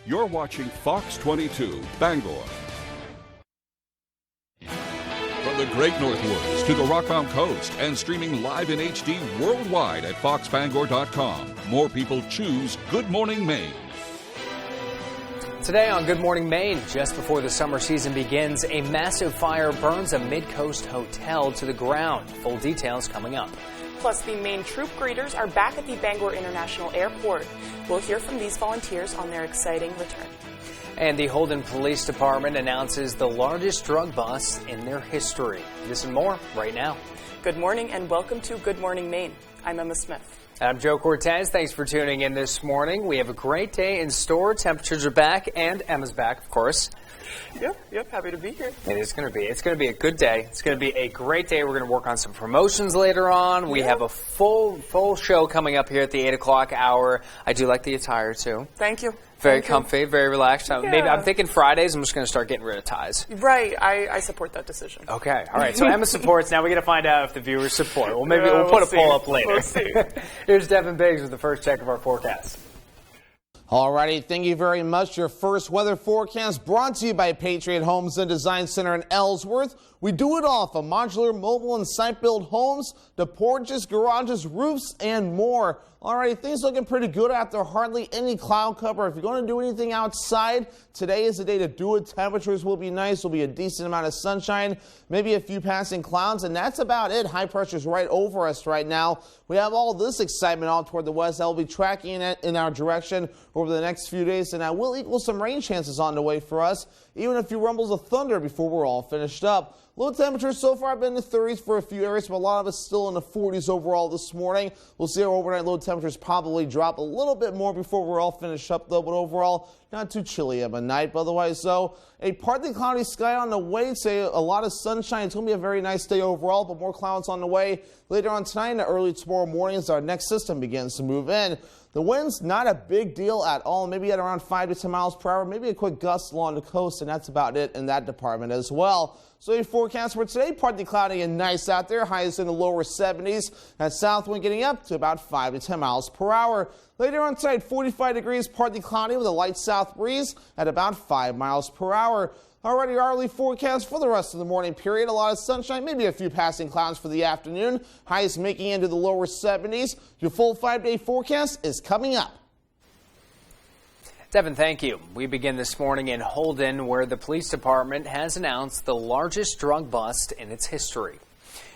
You're watching Fox 22, Bangor. From the Great Northwoods to the Rockbound Coast and streaming live in HD worldwide at foxbangor.com. More people choose Good Morning Maine. Today on Good Morning Maine, just before the summer season begins, a massive fire burns a Mid-Coast hotel to the ground. Full details coming up. Plus, the Maine troop greeters are back at the Bangor International Airport. We'll hear from these volunteers on their exciting return. And the Holden Police Department announces the largest drug bust in their history. This and more right now. Good morning and welcome to Good Morning Maine. I'm Emma Smith. I'm Joe Cortez. Thanks for tuning in this morning. We have a great day in store. Temperatures are back and Emma's back, of course. Yep, happy to be here. It's going to be a good day. It's going to be a great day. We're going to work on some promotions later on. We have a full show coming up here at the 8 o'clock hour. I do like the attire too. Thank you. Very comfy, very relaxed. Maybe I'm thinking Fridays I'm just going to start getting rid of ties. Right, I support that decision. Okay, all right. So Emma supports. Now we got to find out if the viewers support. Well, maybe we'll put a poll up later. We'll see. Here's Devin Biggs with the first check of our forecast. Alrighty, thank you very much. Your first weather forecast brought to you by Patriot Homes and Design Center in Ellsworth. We do it all from modular, mobile, and site-built homes to porches, garages, roofs, and more. Alrighty, things looking pretty good after hardly any cloud cover. If you're going to do anything outside, today is the day to do it. Temperatures will be nice. Will be a decent amount of sunshine, maybe a few passing clouds, and that's about it. High pressure's right over us right now. We have all this excitement all toward the west that will be tracking it in our direction over the next few days, and that will equal some rain chances on the way for us, even a few rumbles of thunder before we're all finished up. Low temperatures so far have been in the 30s for a few areas, but a lot of us still in the 40s overall this morning. We'll see our overnight low temperatures probably drop a little bit more before we're all finished up, though, but overall not too chilly of a night. But otherwise, though, a partly cloudy sky on the way. Say a lot of sunshine. It's going to be a very nice day overall, but more clouds on the way later on tonight and early tomorrow morning as our next system begins to move in. The wind's not a big deal at all, maybe at around 5 to 10 miles per hour, maybe a quick gust along the coast, and that's about it in that department as well. So your forecast for today, partly cloudy and nice out there, highs in the lower 70s. That south wind getting up to about 5 to 10 miles per hour. Later on tonight, 45 degrees, partly cloudy with a light south breeze at about 5 miles per hour. Already our early forecast for the rest of the morning period. A lot of sunshine, maybe a few passing clouds for the afternoon. Highs making into the lower 70s. Your full 5-day forecast is coming up. Devin, thank you. We begin this morning in Holden, where the police department has announced the largest drug bust in its history.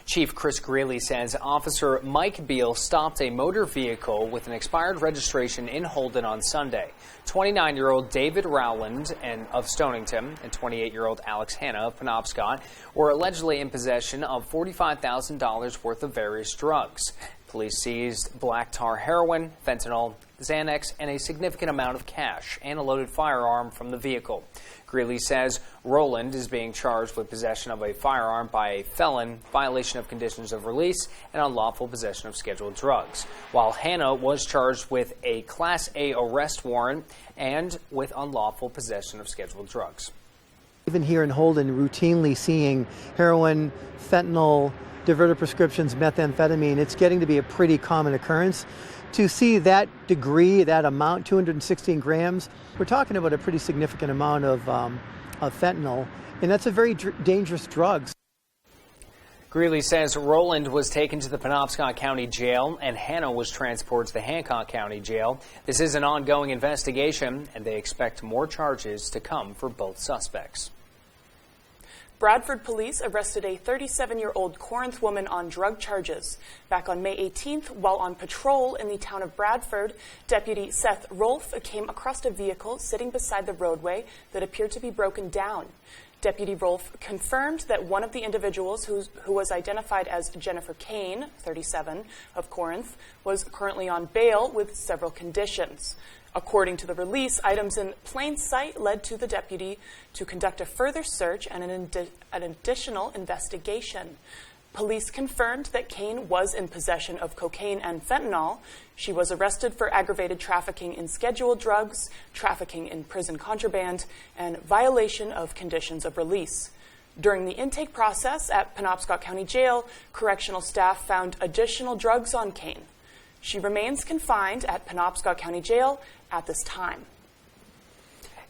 Chief Chris Greeley says Officer Mike Beal stopped a motor vehicle with an expired registration in Holden on Sunday. 29-year-old David Rowland of Stonington and 28-year-old Alex Hanna of Penobscot were allegedly in possession of $45,000 worth of various drugs. Police seized black tar heroin, fentanyl, Xanax, and a significant amount of cash and a loaded firearm from the vehicle. Greeley says Rowland is being charged with possession of a firearm by a felon, violation of conditions of release, and unlawful possession of scheduled drugs, while Hanna was charged with a Class A arrest warrant and with unlawful possession of scheduled drugs. Even here in Holden, routinely seeing heroin, fentanyl, diverted prescriptions, methamphetamine, it's getting to be a pretty common occurrence. To see that degree, that amount, 216 grams, we're talking about a pretty significant amount of fentanyl, and that's a very dangerous drug. Greeley says Rowland was taken to the Penobscot County Jail and Hanna was transported to the Hancock County Jail. This is an ongoing investigation, and they expect more charges to come for both suspects. Bradford police arrested a 37-year-old Corinth woman on drug charges. Back on May 18th, while on patrol in the town of Bradford, Deputy Seth Rolfe came across a vehicle sitting beside the roadway that appeared to be broken down. Deputy Rolfe confirmed that one of the individuals who was identified as Jennifer Kane, 37, of Corinth, was currently on bail with several conditions. According to the release, items in plain sight led to the deputy to conduct a further search and an additional investigation. Police confirmed that Kane was in possession of cocaine and fentanyl. She was arrested for aggravated trafficking in scheduled drugs, trafficking in prison contraband, and violation of conditions of release. During the intake process at Penobscot County Jail, correctional staff found additional drugs on Kane. She remains confined at Penobscot County Jail at this time.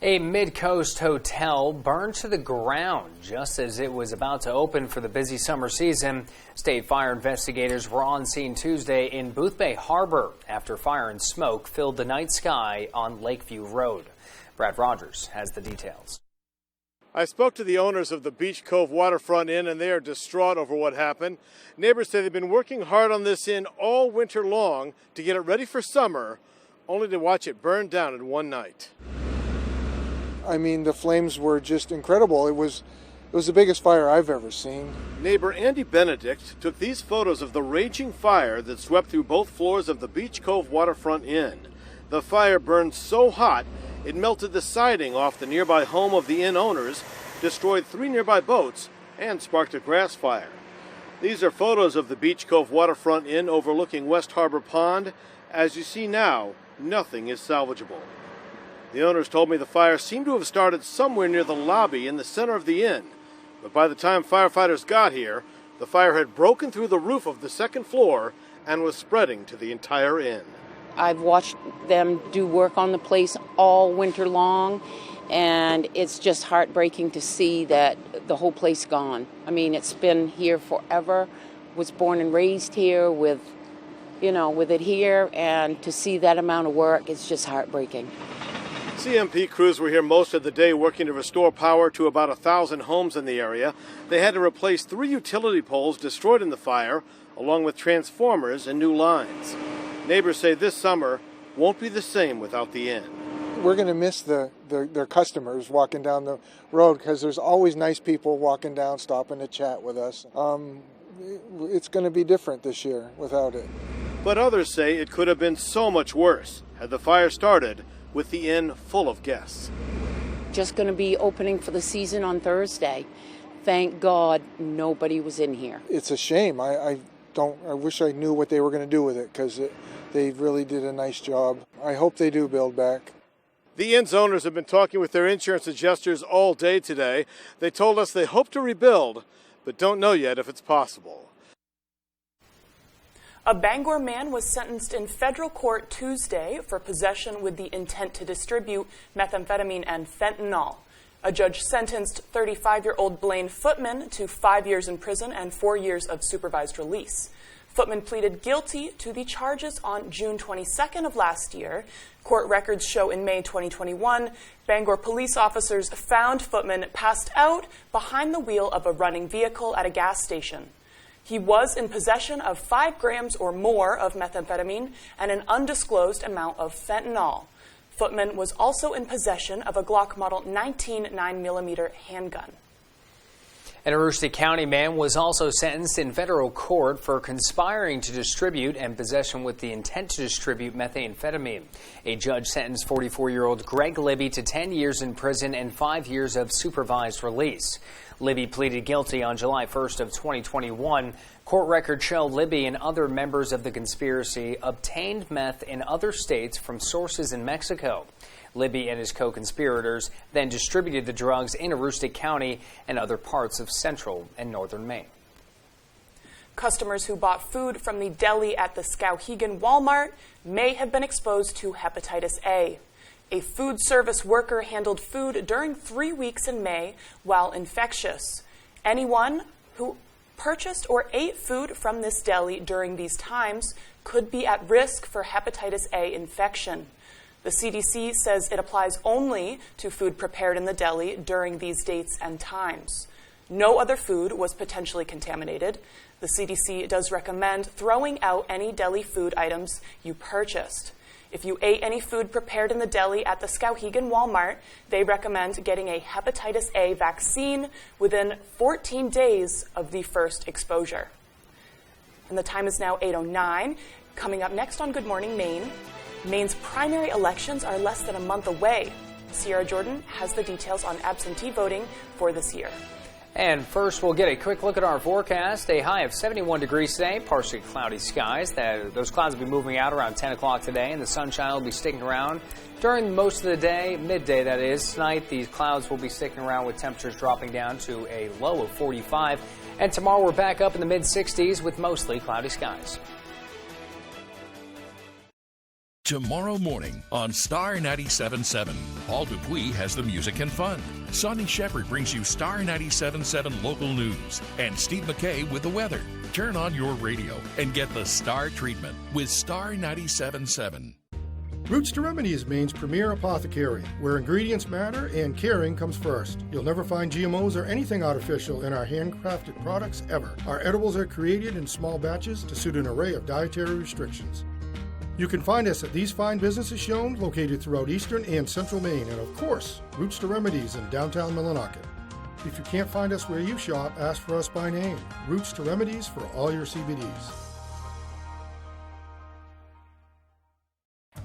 A mid-coast hotel burned to the ground just as it was about to open for the busy summer season. State fire investigators were on scene Tuesday in Boothbay Harbor after fire and smoke filled the night sky on Lakeview Road. Brad Rogers has the details. I spoke to the owners of the Beach Cove Waterfront Inn, and they are distraught over what happened. Neighbors say they've been working hard on this inn all winter long to get it ready for summer, only to watch it burn down in one night. I mean, the flames were just incredible. It was the biggest fire I've ever seen. Neighbor Andy Benedict took these photos of the raging fire that swept through both floors of the Beach Cove Waterfront Inn. The fire burned so hot, it melted the siding off the nearby home of the inn owners, destroyed 3 nearby boats, and sparked a grass fire. These are photos of the Beach Cove Waterfront Inn overlooking West Harbor Pond. As you see now, nothing is salvageable. The owners told me the fire seemed to have started somewhere near the lobby in the center of the inn. But by the time firefighters got here, the fire had broken through the roof of the second floor and was spreading to the entire inn. I've watched them do work on the place all winter long, and it's just heartbreaking to see that the whole place gone. I mean, it's been here forever, was born and raised here with it here, and to see that amount of work, it's just heartbreaking. CMP crews were here most of the day working to restore power to about 1,000 homes in the area. They had to replace 3 utility poles destroyed in the fire, along with transformers and new lines. Neighbors say this summer won't be the same without the inn. We're going to miss their customers walking down the road because there's always nice people walking down, stopping to chat with us. It's going to be different this year without it. But others say it could have been so much worse had the fire started with the inn full of guests. Just going to be opening for the season on Thursday. Thank God nobody was in here. It's a shame. I wish I knew what they were going to do with it because they really did a nice job. I hope they do build back. The inn's owners have been talking with their insurance adjusters all day today. They told us they hope to rebuild, but don't know yet if it's possible. A Bangor man was sentenced in federal court Tuesday for possession with the intent to distribute methamphetamine and fentanyl. A judge sentenced 35-year-old Blaine Footman to 5 years in prison and 4 years of supervised release. Footman pleaded guilty to the charges on June 22nd of last year. Court records show in May 2021, Bangor police officers found Footman passed out behind the wheel of a running vehicle at a gas station. He was in possession of 5 grams or more of methamphetamine and an undisclosed amount of fentanyl. Footman was also in possession of a Glock Model 19 9mm handgun. An Aroostook County man was also sentenced in federal court for conspiring to distribute and possession with the intent to distribute methamphetamine. A judge sentenced 44-year-old Greg Libby to 10 years in prison and 5 years of supervised release. Libby pleaded guilty on July 1st of 2021. Court records show Libby and other members of the conspiracy obtained meth in other states from sources in Mexico. Libby and his co-conspirators then distributed the drugs in Aroostook County and other parts of central and northern Maine. Customers who bought food from the deli at the Skowhegan Walmart may have been exposed to hepatitis A. A food service worker handled food during 3 weeks in May while infectious. Anyone who purchased or ate food from this deli during these times could be at risk for hepatitis A infection. The CDC says it applies only to food prepared in the deli during these dates and times. No other food was potentially contaminated. The CDC does recommend throwing out any deli food items you purchased. If you ate any food prepared in the deli at the Skowhegan Walmart, they recommend getting a hepatitis A vaccine within 14 days of the first exposure. And the time is now 8:09. Coming up next on Good Morning Maine, Maine's primary elections are less than a month away. Sierra Jordan has the details on absentee voting for this year. And first, we'll get a quick look at our forecast. A high of 71 degrees today, partially cloudy skies. Those clouds will be moving out around 10 o'clock today, and the sunshine will be sticking around during most of the day, midday that is. Tonight, these clouds will be sticking around with temperatures dropping down to a low of 45. And tomorrow, we're back up in the mid-60s with mostly cloudy skies. Tomorrow morning on Star 97.7, Paul Dupuis has the music and fun. Sonny Shepard brings you Star 97.7 local news. And Steve McKay with the weather. Turn on your radio and get the Star treatment with Star 97.7. Roots to Remedy is Maine's premier apothecary, where ingredients matter and caring comes first. You'll never find GMOs or anything artificial in our handcrafted products ever. Our edibles are created in small batches to suit an array of dietary restrictions. You can find us at these fine businesses shown, located throughout eastern and central Maine, and of course, Roots to Remedies in downtown Millinocket. If you can't find us where you shop, ask for us by name. Roots to Remedies for all your CBDs.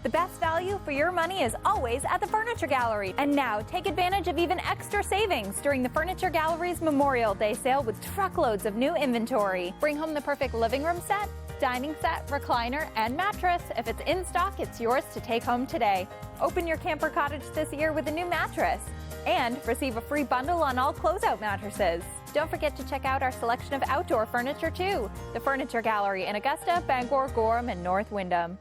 The best value for your money is always at the Furniture Gallery. And now, take advantage of even extra savings during the Furniture Gallery's Memorial Day sale with truckloads of new inventory. Bring home the perfect living room set, dining set, recliner, and mattress. If it's in stock, it's yours to take home today. Open your camper cottage this year with a new mattress. And receive a free bundle on all closeout mattresses. Don't forget to check out our selection of outdoor furniture, too. The Furniture Gallery in Augusta, Bangor, Gorham, and North Windham.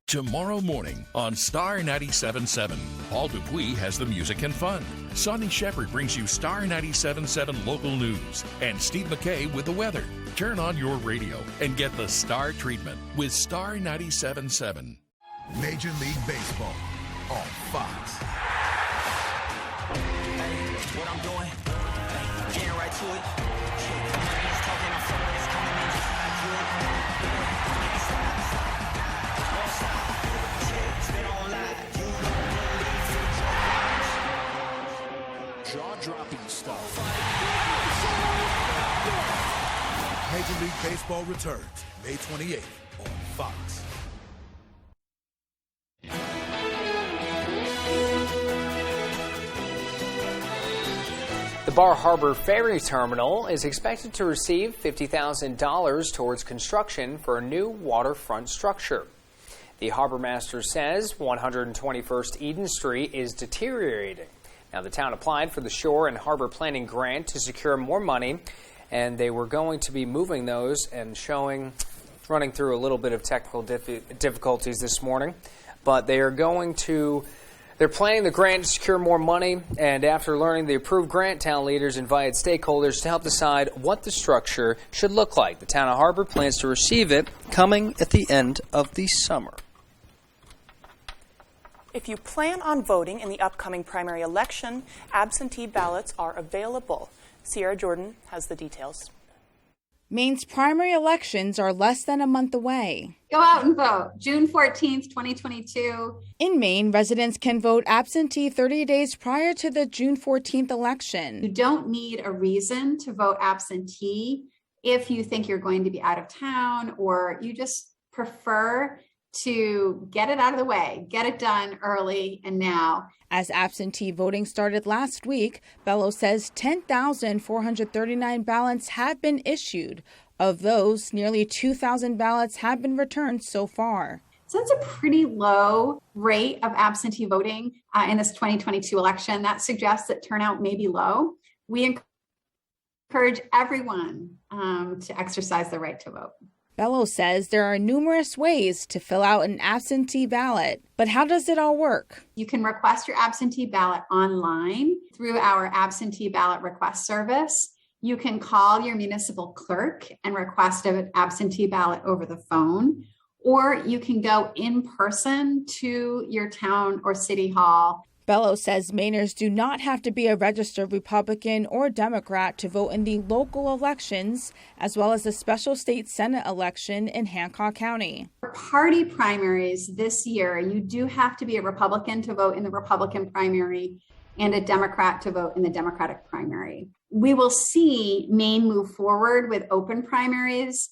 Tomorrow morning on Star 97.7, Paul Dupuis has the music and fun. Sonny Shepard brings you Star 97.7 local news. And Steve McKay with the weather. Turn on your radio and get the Star treatment with Star 97.7. Major League Baseball on Fox. Hey, what I'm doing, getting right to it. Talking on something that's coming in just how I do it. Jaw-dropping stuff. Major League Baseball returns May 28th on Fox. The Bar Harbor Ferry Terminal is expected to receive $50,000 towards construction for a new waterfront structure. The harbor master says 121st Eden Street is deteriorating. Now, the town applied for the Shore and Harbor Planning Grant to secure more money, and they were going to be moving those and running through a little bit of technical difficulties this morning. But they're planning the grant to secure more money, and after learning the approved grant, town leaders invited stakeholders to help decide what the structure should look like. The town of Harbor plans to receive it coming at the end of the summer. If you plan on voting in the upcoming primary election, absentee ballots are available. Sierra Jordan has the details. Maine's primary elections are less than a month away. Go out and vote. June 14th, 2022. In Maine, residents can vote absentee 30 days prior to the June 14th election. You don't need a reason to vote absentee if you think you're going to be out of town or you just prefer to get it out of the way, get it done early and now. As absentee voting started last week, Bello says 10,439 ballots have been issued. Of those, nearly 2,000 ballots have been returned so far. So that's a pretty low rate of absentee voting in this 2022 election. That suggests that turnout may be low. We encourage everyone to exercise the right to vote. Bello says there are numerous ways to fill out an absentee ballot, but how does it all work? You can request your absentee ballot online through our absentee ballot request service. You can call your municipal clerk and request an absentee ballot over the phone, or you can go in person to your town or city hall. Bello says Mainers do not have to be a registered Republican or Democrat to vote in the local elections, as well as the special state Senate election in Hancock County. For party primaries this year, you do have to be a Republican to vote in the Republican primary and a Democrat to vote in the Democratic primary. We will see Maine move forward with open primaries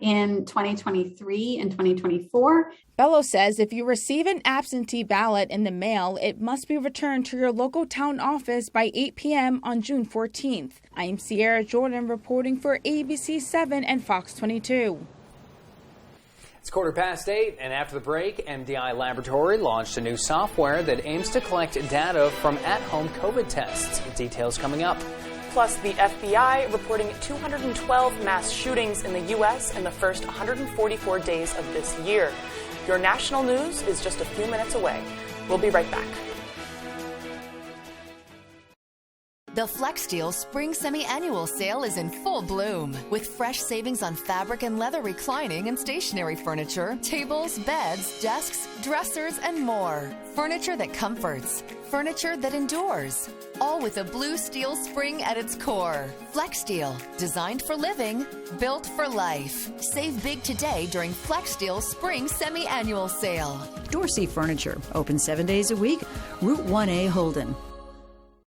in 2023 and 2024. Bello says if you receive an absentee ballot in the mail, it must be returned to your local town office by 8 p.m. on June 14th. I'm Sierra Jordan reporting for ABC 7 and Fox 22. It's 8:15, and after the break, MDI Laboratory launched a new software that aims to collect data from at-home COVID tests. Details coming up. Plus, the FBI reporting 212 mass shootings in the U.S. in the first 144 days of this year. Your national news is just a few minutes away. We'll be right back. The FlexSteel Spring Semi-Annual Sale is in full bloom with fresh savings on fabric and leather reclining and stationary furniture, tables, beds, desks, dressers, and more. Furniture that comforts, furniture that endures, all with a blue steel spring at its core. FlexSteel, designed for living, built for life. Save big today during FlexSteel Spring Semi-Annual Sale. Dorsey Furniture, open 7 days a week, Route 1A Holden.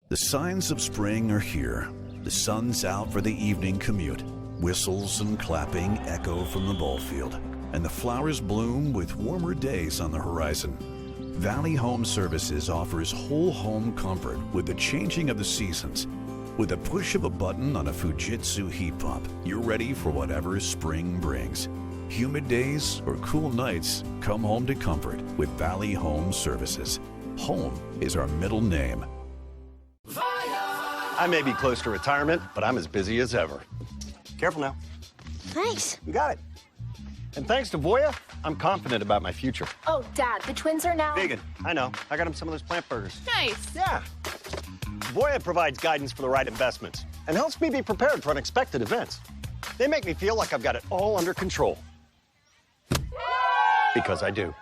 The signs of spring are here. The sun's out for the evening commute. Whistles and clapping echo from the ball field. And the flowers bloom with warmer days on the horizon. Valley Home Services offers whole home comfort with the changing of the seasons. With a push of a button on a Fujitsu heat pump, you're ready for whatever spring brings. Humid days or cool nights, come home to comfort with Valley Home Services. Home is our middle name. I may be close to retirement, but I'm as busy as ever. Careful now. Thanks. You got it. And thanks to Voya, I'm confident about my future. Oh, Dad, the twins are now... Vegan. I know. I got them some of those plant burgers. Nice. Yeah. Voya provides guidance for the right investments and helps me be prepared for unexpected events. They make me feel like I've got it all under control. Because I do.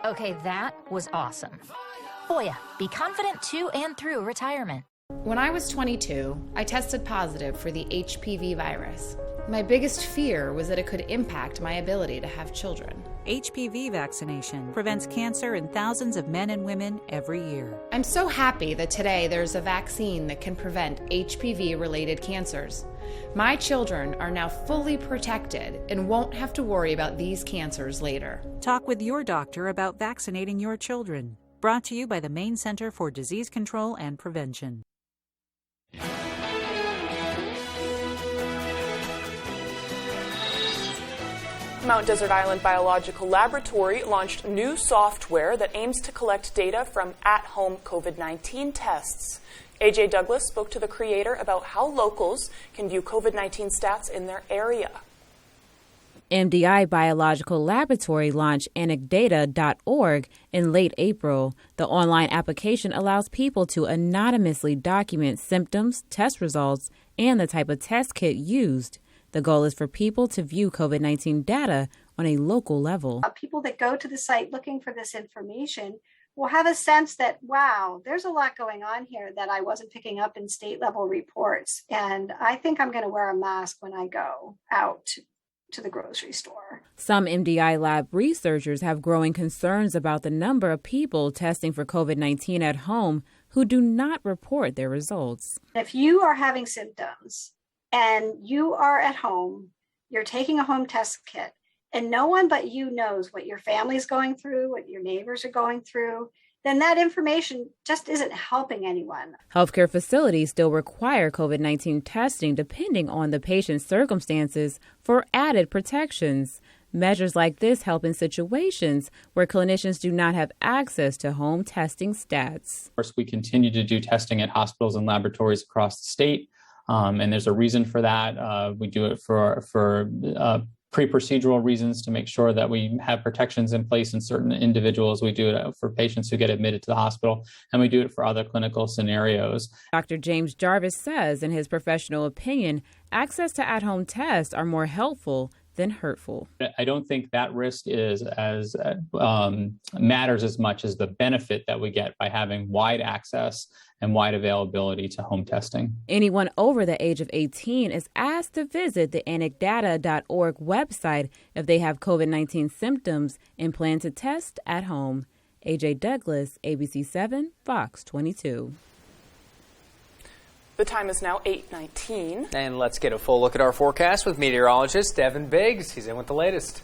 Okay, that was awesome. Voya, be confident to and through retirement. When I was 22, I tested positive for the HPV virus. My biggest fear was that it could impact my ability to have children. HPV vaccination prevents cancer in thousands of men and women every year. I'm so happy that today there's a vaccine that can prevent HPV-related cancers. My children are now fully protected and won't have to worry about these cancers later. Talk with your doctor about vaccinating your children. Brought to you by the Maine Center for Disease Control and Prevention. Mount Desert Island Biological Laboratory launched new software that aims to collect data from at-home COVID-19 tests. AJ Douglas spoke to the creator about how locals can view COVID-19 stats in their area. MDI Biological Laboratory launched anecdata.org in late April. The online application allows people to anonymously document symptoms, test results, and the type of test kit used. The goal is for people to view COVID-19 data on a local level. People that go to the site looking for this information will have a sense that, wow, there's a lot going on here that I wasn't picking up in state level reports. And I think I'm going to wear a mask when I go out to the grocery store. Some MDI lab researchers have growing concerns about the number of people testing for COVID-19 at home who do not report their results. If you are having symptoms and you are at home, you're taking a home test kit, and no one but you knows what your family's going through, what your neighbors are going through, then that information just isn't helping anyone. Healthcare facilities still require COVID-19 testing depending on the patient's circumstances for added protections. Measures like this help in situations where clinicians do not have access to home testing stats. Of course, we continue to do testing at hospitals and laboratories across the state, and there's a reason for that. We do it for pre-procedural reasons to make sure that we have protections in place in certain individuals. We do it for patients who get admitted to the hospital, and we do it for other clinical scenarios. Dr. James Jarvis says, in his professional opinion, access to at-home tests are more helpful than hurtful. I don't think that risk is as matters as much as the benefit that we get by having wide access and wide availability to home testing. Anyone over the age of 18 is asked to visit the anecdata.org website if they have COVID-19 symptoms and plan to test at home. AJ Douglas, ABC 7, Fox 22. The time is now 8:19. And let's get a full look at our forecast with meteorologist Devin Biggs. He's in with the latest.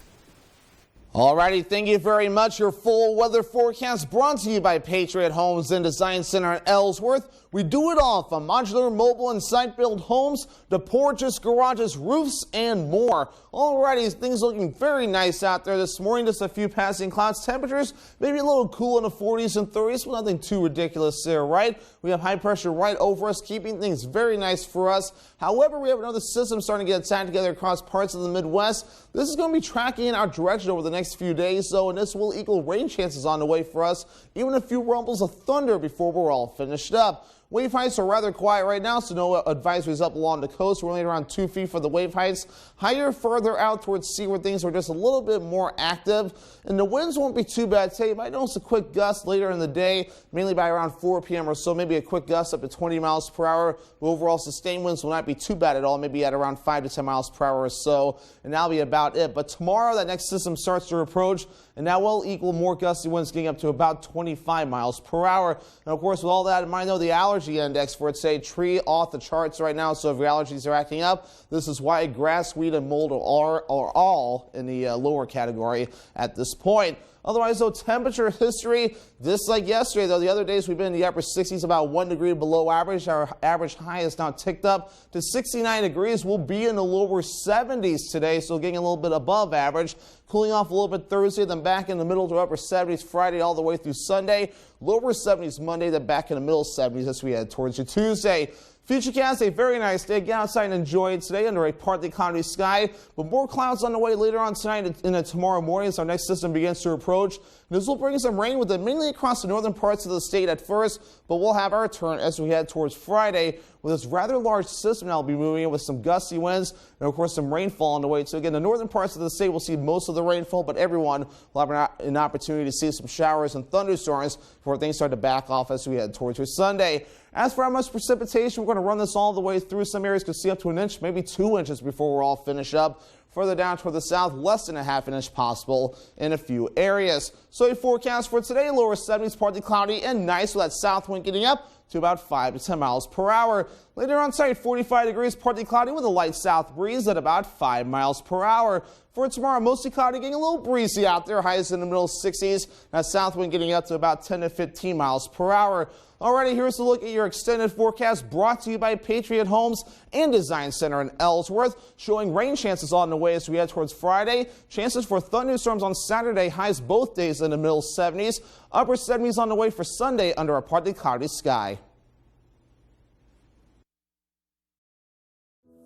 Alrighty, thank you very much. Your full weather forecast brought to you by Patriot Homes and Design Center in Ellsworth. We do it all from modular, mobile, and site-built homes to porches, garages, roofs, and more. Alrighty, things looking very nice out there this morning. Just a few passing clouds. Temperatures maybe a little cool in the 40s and 30s, but nothing too ridiculous there, right? We have high pressure right over us, keeping things very nice for us. However, we have another system starting to get attacked together across parts of the Midwest. This is going to be tracking in our direction over the next few days, though, and this will equal rain chances on the way for us, even a few rumbles of thunder before we're all finished up. Wave heights are rather quiet right now, so no advisories up along the coast. We're only around 2 feet for the wave heights. Higher further out towards sea where things are just a little bit more active. And the winds won't be too bad today. You might notice a quick gust later in the day, mainly by around 4 p.m. or so. Maybe a quick gust up to 20 miles per hour. But overall, sustained winds will not be too bad at all, maybe at around 5 to 10 miles per hour or so. And that'll be about it. But tomorrow, that next system starts to approach, and that will equal more gusty winds getting up to about 25 miles per hour. And of course, with all that in mind, though, the allergy index for it say tree off the charts right now. So if your allergies are acting up, this is why grass, weed, and mold are all in the lower category at this point. Otherwise, though, temperature history, just like yesterday, though, the other days we've been in the upper 60s, about 1 degree below average. Our average high is now ticked up to 69 degrees. We'll be in the lower 70s today, so getting a little bit above average. Cooling off a little bit Thursday, then back in the middle to upper 70s Friday all the way through Sunday. Lower 70s Monday, then back in the middle 70s as we head towards your Tuesday. Futurecast, a very nice day. Get outside and enjoy it today under a partly cloudy sky, but more clouds on the way later on tonight and tomorrow morning as our next system begins to approach. And this will bring some rain with it mainly across the northern parts of the state at first, but we'll have our turn as we head towards Friday with this rather large system that will be moving in with some gusty winds and, of course, some rainfall on the way. So, again, the northern parts of the state will see most of the rainfall, but everyone will have an opportunity to see some showers and thunderstorms before things start to back off as we head towards your Sunday. As for how much precipitation, we're going to run this all the way through. Some areas could see up to 1 inch, maybe 2 inches before we're all finished up. Further down toward the south, less than a half an inch possible in a few areas. So a forecast for today, lower 70s, partly cloudy and nice with that south wind getting up to about 5 to 10 miles per hour. Later on site, 45 degrees, partly cloudy with a light south breeze at about 5 miles per hour. For tomorrow, mostly cloudy, getting a little breezy out there, highs in the middle 60s. That south wind getting up to about 10 to 15 miles per hour. Alrighty, here's a look at your extended forecast brought to you by Patriot Homes and Design Center in Ellsworth, showing rain chances on the way as we head towards Friday. Chances for thunderstorms on Saturday, highs both days in the middle 70s. Upper 70s on the way for Sunday under a partly cloudy sky.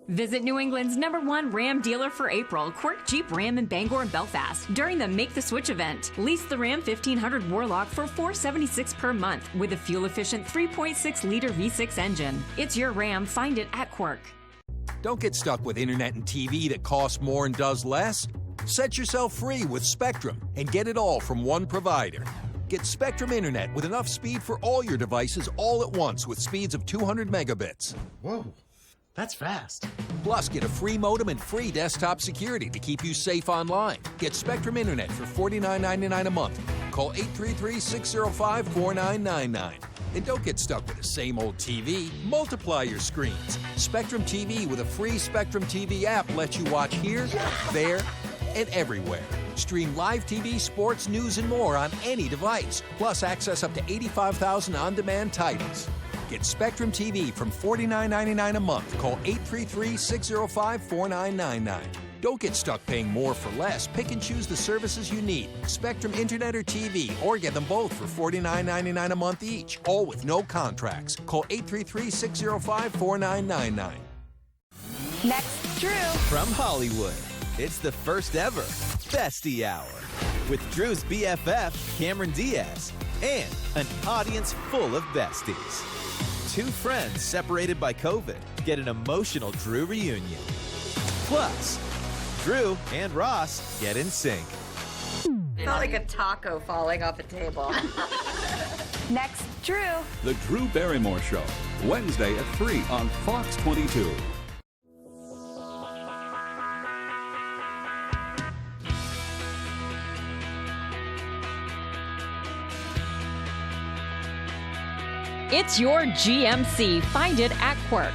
Visit New England's #1 Ram dealer for April, Quirk Jeep Ram in Bangor and Belfast, during the Make the Switch event. Lease the Ram 1500 Warlock for $476 per month with a fuel-efficient 3.6-liter V6 engine. It's your Ram. Find it at Quirk. Don't get stuck with internet and TV that costs more and does less. Set yourself free with Spectrum and get it all from one provider. Get Spectrum Internet with enough speed for all your devices all at once with speeds of 200 megabits. Whoa. That's fast. Plus, get a free modem and free desktop security to keep you safe online. Get Spectrum Internet for $49.99 a month. Call 833-605-4999. And don't get stuck with the same old TV. Multiply your screens. Spectrum TV with a free Spectrum TV app lets you watch here, there, and everywhere. Stream live TV, sports, news, and more on any device. Plus, access up to 85,000 on-demand titles. Get Spectrum TV from $49.99 a month. Call 833-605-4999. Don't get stuck paying more for less. Pick and choose the services you need. Spectrum Internet or TV, or get them both for $49.99 a month each. All with no contracts. Call 833-605-4999. Next, Drew. From Hollywood, it's the first ever Bestie Hour with Drew's BFF, Cameron Diaz, and an audience full of besties. Two friends separated by COVID get an emotional Drew reunion. Plus, Drew and Ross get in sync. Felt like a taco falling off a table. Next, Drew. The Drew Barrymore Show, Wednesday at 3 on Fox 22. It's your GMC. Find it at Quirk.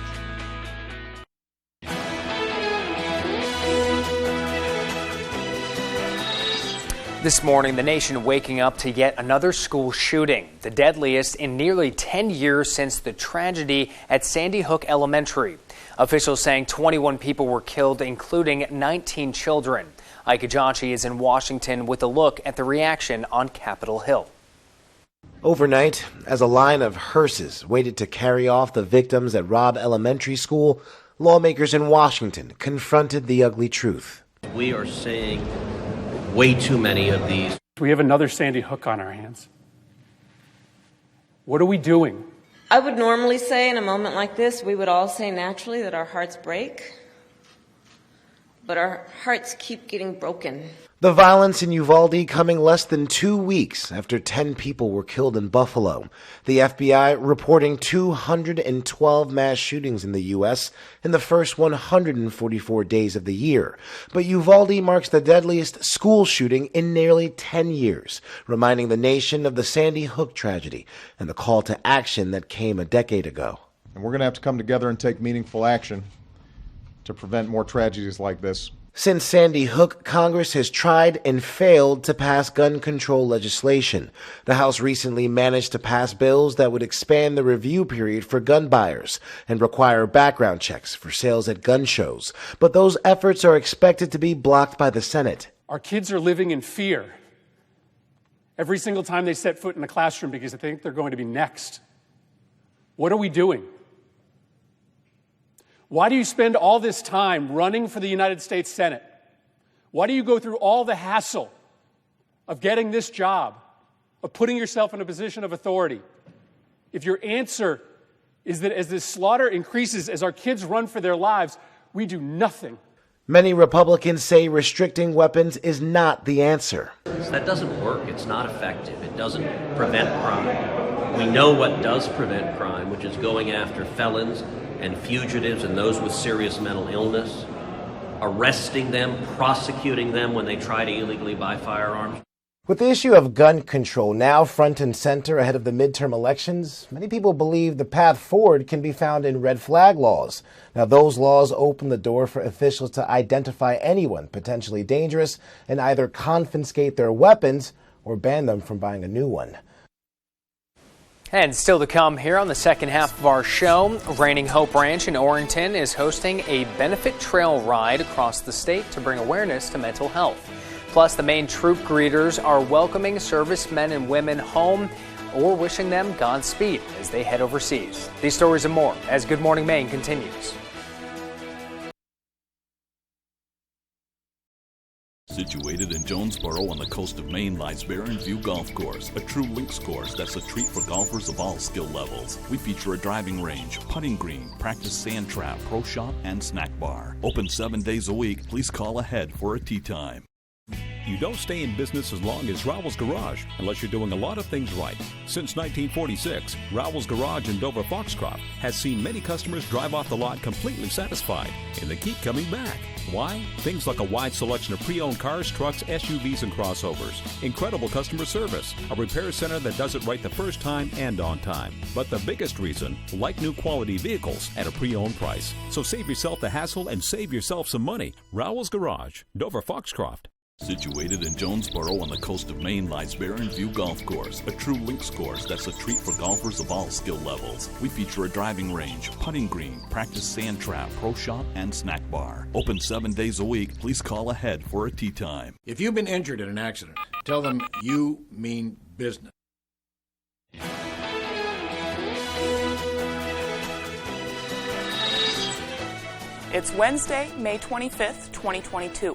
This morning, the nation waking up to yet another school shooting, the deadliest in nearly 10 years since the tragedy at Sandy Hook Elementary. Officials saying 21 people were killed, including 19 children. Ike Ajachi is in Washington with a look at the reaction on Capitol Hill. Overnight, as a line of hearses waited to carry off the victims at Robb Elementary School, lawmakers in Washington confronted the ugly truth. We are seeing way too many of these. We have another Sandy Hook on our hands. What are we doing? I would normally say in a moment like this, we would all say naturally that our hearts break, but our hearts keep getting broken. The violence in Uvalde coming less than 2 weeks after 10 people were killed in Buffalo. The FBI reporting 212 mass shootings in the U.S. in the first 144 days of the year. But Uvalde marks the deadliest school shooting in nearly 10 years, reminding the nation of the Sandy Hook tragedy and the call to action that came a decade ago. And we're going to have to come together and take meaningful action to prevent more tragedies like this. Since Sandy Hook, Congress has tried and failed to pass gun control legislation. The House recently managed to pass bills that would expand the review period for gun buyers and require background checks for sales at gun shows. But those efforts are expected to be blocked by the Senate. Our kids are living in fear every single time they set foot in the classroom because they think they're going to be next. What are we doing? Why do you spend all this time running for the United States Senate? Why do you go through all the hassle of getting this job, of putting yourself in a position of authority, if your answer is that as this slaughter increases, as our kids run for their lives, we do nothing? Many Republicans say restricting weapons is not the answer. That doesn't work. It's not effective. It doesn't prevent crime. We know what does prevent crime, which is going after felons and fugitives and those with serious mental illness, arresting them, prosecuting them when they try to illegally buy firearms. With the issue of gun control now front and center ahead of the midterm elections, many people believe the path forward can be found in red flag laws. Now, those laws open the door for officials to identify anyone potentially dangerous and either confiscate their weapons or ban them from buying a new one. And still to come here on the second half of our show, Reigning Hope Ranch in Orrington is hosting a benefit trail ride across the state to bring awareness to mental health. Plus, the Maine troop greeters are welcoming servicemen and women home or wishing them Godspeed as they head overseas. These stories and more as Good Morning Maine continues. Situated in Jonesboro on the coast of Maine lies Barren View Golf Course, a true links course that's a treat for golfers of all skill levels. We feature a driving range, putting green, practice sand trap, pro shop, and snack bar. Open 7 days a week. Please call ahead for a tee time. You don't stay in business as long as Rowell's Garage unless you're doing a lot of things right. Since 1946, Rowell's Garage in Dover Foxcroft has seen many customers drive off the lot completely satisfied, and they keep coming back. Why? Things like a wide selection of pre-owned cars, trucks, SUVs, and crossovers. Incredible customer service. A repair center that does it right the first time and on time. But the biggest reason, like new quality vehicles at a pre-owned price. So save yourself the hassle and save yourself some money. Rowell's Garage, Dover Foxcroft. Situated in Jonesboro on the coast of Maine lies Barren View Golf Course, a true links course that's a treat for golfers of all skill levels. We feature a driving range, putting green, practice sand trap, pro shop, and snack bar. Open 7 days a week. Please call ahead for a tee time. If you've been injured in an accident, tell them you mean business. It's Wednesday, May 25th, 2022.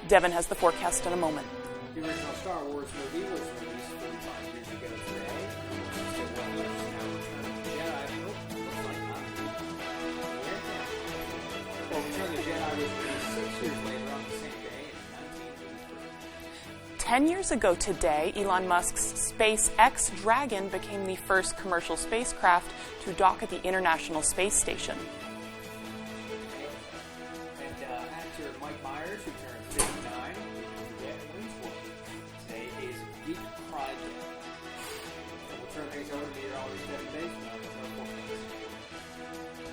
Devin has the forecast in a moment. The original Star Wars movie was released 45 years ago today. Still well known as Return of the Jedi. Looks like not. Well, Return of the Jedi was released 6 years later on the same day in 1983. 10 years ago today, Elon Musk's SpaceX Dragon became the first commercial spacecraft to dock at the International Space Station.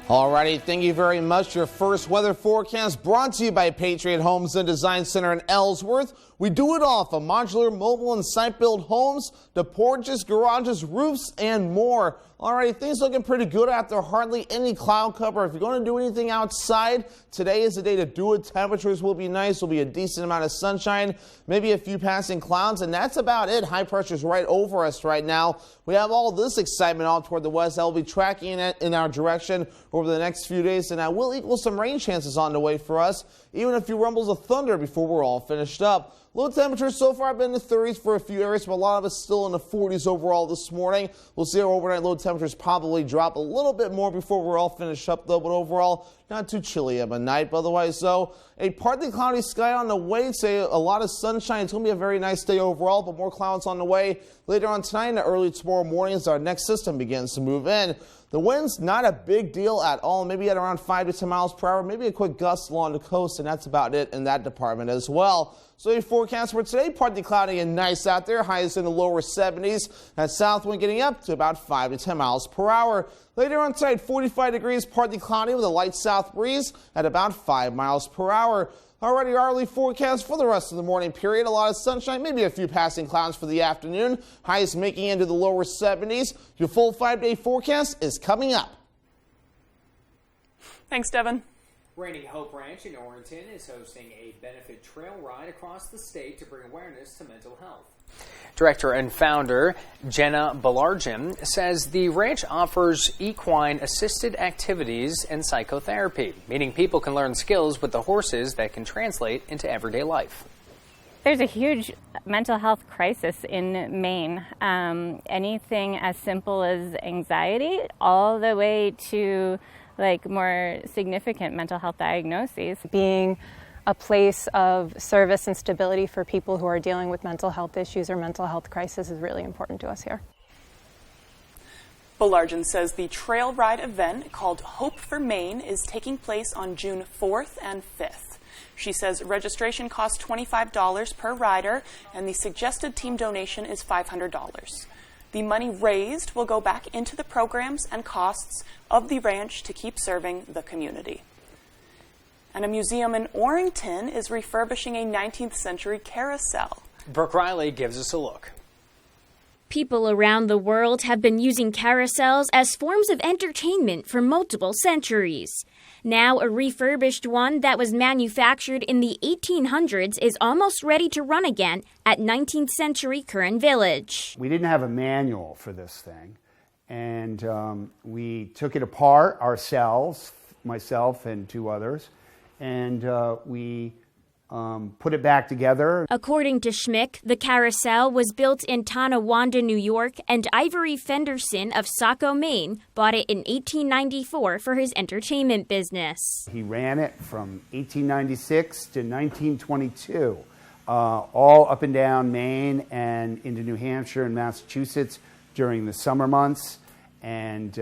Alrighty, thank you very much. Your first weather forecast brought to you by Patriot Homes and Design Center in Ellsworth. We do it all from modular, mobile, and site-built homes to porches, garages, roofs, and more. Alrighty, things looking pretty good after hardly any cloud cover. If you're going to do anything outside, today is the day to do it. Temperatures will be nice. Will be a decent amount of sunshine, maybe a few passing clouds, and that's about it. High pressure's right over us right now. We have all this excitement out toward the west that will be tracking it in our direction over the next few days, and that will equal some rain chances on the way for us. even a few rumbles of thunder before we're all finished up. Low temperatures so far have been in the 30s for a few areas, but a lot of us still in the 40s overall this morning. We'll see our overnight low temperatures probably drop a little bit more before we're all finished up, though, but overall not too chilly at night. But otherwise, though, a partly cloudy sky on the way. Say a lot of sunshine. It's going to be a very nice day overall, but more clouds on the way later on tonight and early tomorrow morning as our next system begins to move in. The wind's not a big deal at all, maybe at around 5 to 10 miles per hour, maybe a quick gust along the coast, and that's about it in that department as well. So your forecast for today, partly cloudy and nice out there, highs in the lower 70s. That south wind getting up to about 5 to 10 miles per hour. Later on tonight, 45 degrees, partly cloudy with a light south breeze at about 5 miles per hour. Already our early forecast for the rest of the morning period. A lot of sunshine, maybe a few passing clouds for the afternoon. Highs making into the lower 70s. Your full 5-day forecast is coming up. Thanks, Devin. Rainy Hope Ranch in Orrington is hosting a benefit trail ride across the state to bring awareness to mental health. Director and founder Jenna Balarjan says the ranch offers equine-assisted activities and psychotherapy, meaning people can learn skills with the horses that can translate into everyday life. There's a huge mental health crisis in Maine. Anything as simple as anxiety all the way to more significant mental health diagnoses. Being a place of service and stability for people who are dealing with mental health issues or mental health crisis is really important to us here. Balarjan says the trail ride event called Hope for Maine is taking place on June 4th and 5th. She says registration costs $25 per rider and the suggested team donation is $500. The money raised will go back into the programs and costs of the ranch to keep serving the community. And a museum in Orrington is refurbishing a 19th century carousel. Brooke Riley gives us a look. People around the world have been using carousels as forms of entertainment for multiple centuries. Now, a refurbished one that was manufactured in the 1800s is almost ready to run again at 19th century Curran Village. We didn't have a manual for this thing, and we took it apart ourselves, myself and two others, and we put it back together. According to Schmick, the carousel was built in Tonawanda, New York, and Ivory Fenderson of Saco, Maine, bought it in 1894 for his entertainment business. He ran it from 1896 to 1922, all up and down Maine and into New Hampshire and Massachusetts during the summer months. And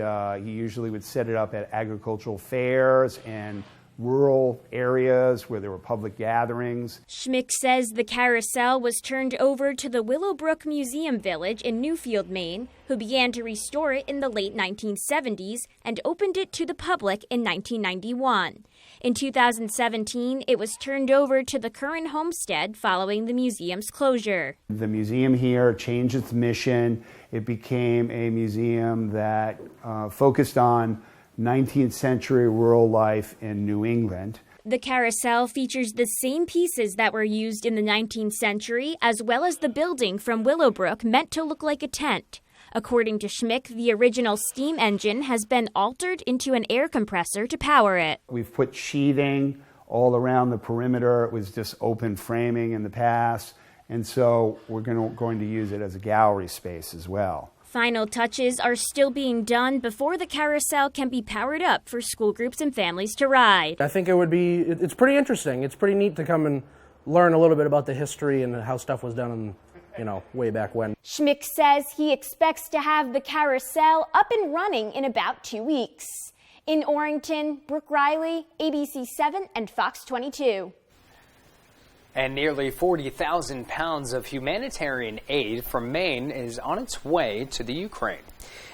he usually would set it up at agricultural fairs and rural areas where there were public gatherings. Schmick says the carousel was turned over to the Willowbrook Museum Village in Newfield, Maine, who began to restore it in the late 1970s and opened it to the public in 1991. In 2017, it was turned over to the Curran Homestead following the museum's closure. The museum here changed its mission. It became a museum that focused on 19th century rural life in New England. The carousel features the same pieces that were used in the 19th century, as well as the building from Willowbrook meant to look like a tent. According to Schmick, the original steam engine has been altered into an air compressor to power it. We've put sheathing all around the perimeter. It was just open framing in the past, and so we're going to use it as a gallery space as well. Final touches are still being done before the carousel can be powered up for school groups and families to ride. I think it's pretty interesting. It's pretty neat to come and learn a little bit about the history and how stuff was done, way back when. Schmick says he expects to have the carousel up and running in about 2 weeks. In Orrington, Brooke Riley, ABC 7 and Fox 22. And nearly 40,000 pounds of humanitarian aid from Maine is on its way to the Ukraine.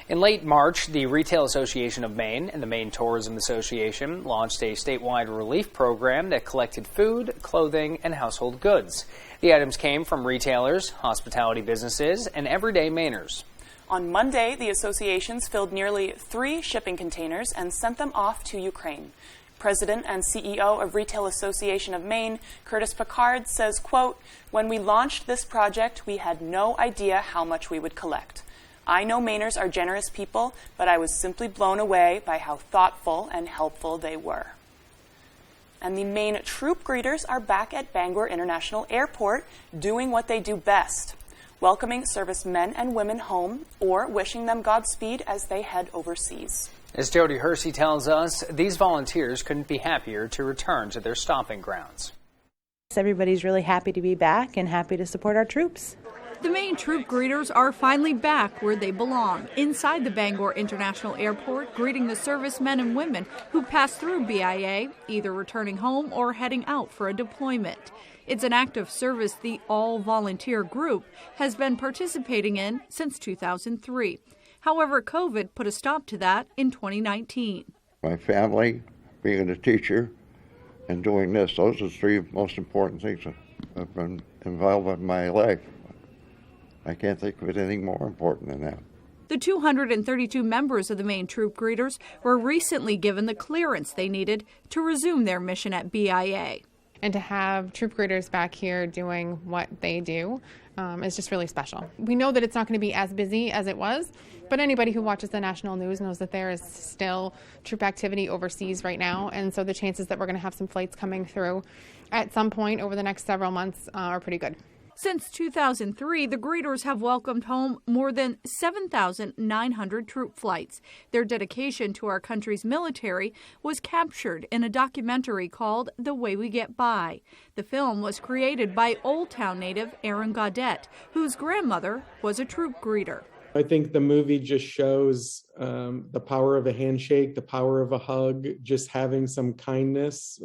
In late March, the Retail Association of Maine and the Maine Tourism Association launched a statewide relief program that collected food, clothing, and household goods. The items came from retailers, hospitality businesses, and everyday Mainers. On Monday, the associations filled nearly 3 shipping containers and sent them off to Ukraine. President and CEO of Retail Association of Maine, Curtis Picard, says, quote, "When we launched this project, we had no idea how much we would collect. I know Mainers are generous people, but I was simply blown away by how thoughtful and helpful they were." And the Maine troop greeters are back at Bangor International Airport doing what they do best, welcoming servicemen and women home or wishing them Godspeed as they head overseas. As Jody Hersey tells us, these volunteers couldn't be happier to return to their stomping grounds. Everybody's really happy to be back and happy to support our troops. The Maine troop greeters are finally back where they belong, inside the Bangor International Airport, greeting the servicemen and women who pass through BIA, either returning home or heading out for a deployment. It's an act of service the all-volunteer group has been participating in since 2003. However, COVID put a stop to that in 2019. My family, being a teacher, and doing this, those are the three most important things that have been involved in my life. I can't think of anything more important than that. The 232 members of the Maine troop greeters were recently given the clearance they needed to resume their mission at BIA. And to have troop greeters back here doing what they do is just really special. We know that it's not going to be as busy as it was, but anybody who watches the national news knows that there is still troop activity overseas right now, and so the chances that we're going to have some flights coming through at some point over the next several months are pretty good. Since 2003, the greeters have welcomed home more than 7,900 troop flights. Their dedication to our country's military was captured in a documentary called The Way We Get By. The film was created by Old Town native Aaron Gaudette, whose grandmother was a troop greeter. I think the movie just shows the power of a handshake, the power of a hug, just having some kindness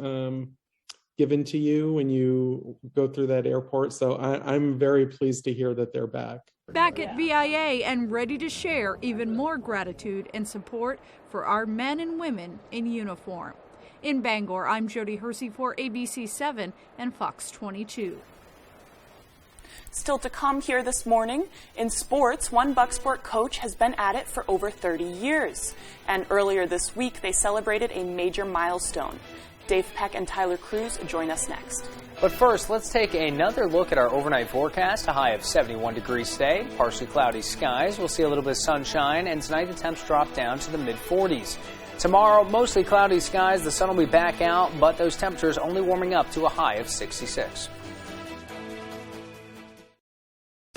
given to you when you go through that airport. So I'm very pleased to hear that they're back. Back at BIA and ready to share even more gratitude and support for our men and women in uniform. In Bangor, I'm Jody Hersey for ABC 7 and Fox 22. Still to come here this morning, in sports, one Bucksport coach has been at it for over 30 years. And earlier this week, they celebrated a major milestone. Dave Peck and Tyler Cruz join us next. But first, let's take another look at our overnight forecast. A high of 71 degrees today, partially cloudy skies. We'll see a little bit of sunshine, and tonight the temps drop down to the mid-40s. Tomorrow, mostly cloudy skies. The sun will be back out, but those temperatures only warming up to a high of 66.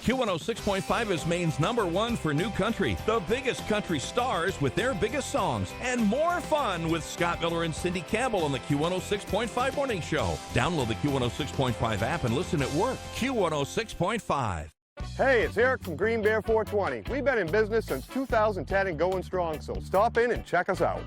Q106.5 is Maine's #1 for new country. The biggest country stars with their biggest songs. And more fun with Scott Miller and Cindy Campbell on the Q106.5 Morning Show. Download the Q106.5 app and listen at work. Q106.5. Hey, it's Eric from Green Bear 420. We've been in business since 2010 and going strong, so stop in and check us out.